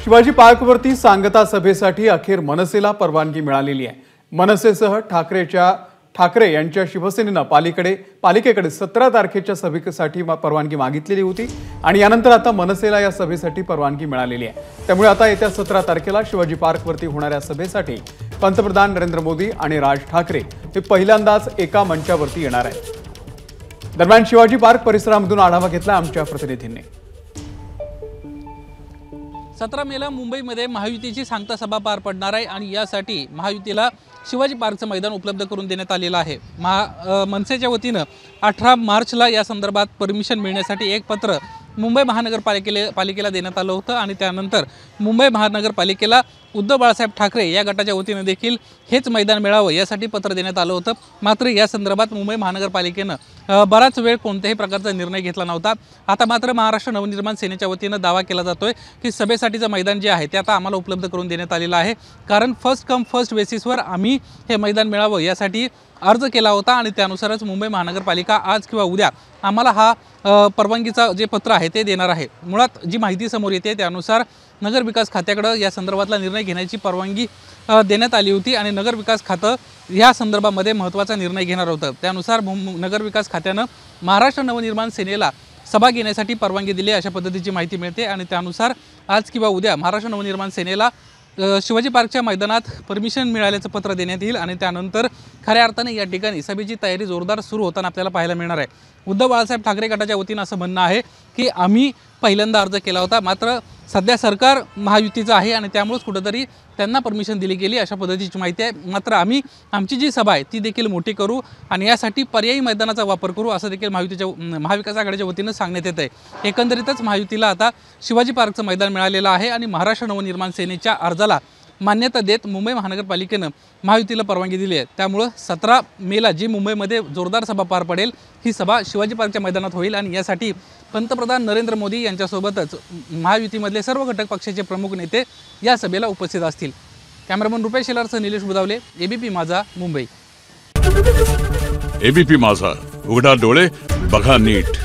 शिवाजी पार्कवरती सांगता सभेसाठी अखेर मनसेला परवानगी मिळालेली आहे। मनसेसह ठाकरे यांच्या शिवसेनेनं पालिकेकडे 17 तारखेच्या सभेसाठी परवानगी मागितलेली होती आणि यानंतर आता मनसेला या सभेसाठी परवानगी मिळालेली आहे। त्यामुळे आता येत्या 17 तारखेला शिवाजी पार्कवरती होणाऱ्या सभेसाठी पंतप्रधान नरेंद्र मोदी आणि राज ठाकरे हे पहिल्यांदाच एका मंचावरती येणार आहेत। दरम्यान शिवाजी पार्क परिसरामधून आढावा घेतला आमच्या प्रतिनिधींनी। 17 मेला मुंबईमध्ये महायुतीची सांगता सभा पार पडणार आहे आणि यासाठी महायुतीला शिवाजी पार्कचं मैदान उपलब्ध करून देण्यात आलेलं आहे। मनसेच्या वतीनं 18 मार्चला या संदर्भात परमिशन मिळण्यासाठी एक पत्र मुंबई महानगरपालिकेला देण्यात आलं होतं आणि त्यानंतर मुंबई महानगरपालिकेला उद्धव बाळासाहेब ठाकरे या गटाच्या वतीनं देखील हेच मैदान मिळावं यासाठी पत्र देण्यात आलं होतं। मात्र या संदर्भात मुंबई महानगरपालिकेनं बराच वेळ कोणत्याही प्रकारचा निर्णय घेतला नव्हता। आता मात्र महाराष्ट्र नवनिर्माण सेनेच्या वतीनं दावा केला जातोय की सभेसाठीचं मैदान जे आहे ते आता आम्हाला उपलब्ध करून देण्यात आलेलं आहे, कारण फर्स्ट कम फर्स्ट बेसिसवर आम्ही हे मैदान मिळावं यासाठी अर्ज केला होता आणि त्यानुसारच मुंबई महानगरपालिका आज किंवा उद्या आम्हाला हा परवानगीचा जे पत्र आहे ते देणार आहे। मुळात जी माहिती समोर येते त्यानुसार नगरविकास खात्याकडे या संदर्भातला निर्णय घेण्याची परवानगी देण्यात आली होती आणि नगरविकास खातं या संदर्भामध्ये महत्त्वाचा निर्णय घेणार होतं। त्यानुसार नगरविकास खात्यानं महाराष्ट्र नवनिर्माण सेनेला सभा घेण्यासाठी परवानगी दिली अशा पद्धतीची माहिती मिळते आणि त्यानुसार आज किंवा उद्या महाराष्ट्र नवनिर्माण सेनेला शिवाजी पार्कच्या मैदानात परमिशन मिळाल्याचं पत्र देण्यात येईल आणि त्यानंतर खऱ्या अर्थाने या ठिकाणी सभेची तयारी जोरदार सुरू होताना आपल्याला पाहायला मिळणार आहे। उद्धव बाळासाहेब ठाकरे गटाच्या वतीनं असं म्हणणं आहे की आम्ही पहिल्यांदा अर्ज केला होता, मात्र सध्या सरकार महायुतीचं आहे आणि त्यामुळेच कुठंतरी त्यांना परमिशन दिली गेली अशा पद्धतीची माहिती आहे। मात्र आम्ही आमची जी सभा आहे ती देखील मोठी करू आणि यासाठी पर्यायी मैदानाचा वापर करू असं देखील महाविकास आघाडीच्या वतीनं सांगण्यात येत आहे। एकंदरीतच महायुतीला आता शिवाजी पार्कचं मैदान मिळालेलं आहे आणि महाराष्ट्र नवनिर्माण सेनेच्या अर्जाला मान्यता देत मुंबई महानगरपालिकेनं महायुतीला परवानगी दिली आहे। त्यामुळं 17 मेला जी मुंबईमध्ये जोरदार सभा पार पडेल ही सभा शिवाजी पार्कच्या मैदानात होईल आणि यासाठी पंतप्रधान नरेंद्र मोदी यांच्यासोबतच महायुतीमधले सर्व घटक पक्षाचे प्रमुख नेते या सभेला उपस्थित असतील। कॅमेरामन रुपेश शेलारसह निलेश बुदावले, एबीपी माझा, मुंबई। एबीपी माझा, उघडा डोळे बघा नीट।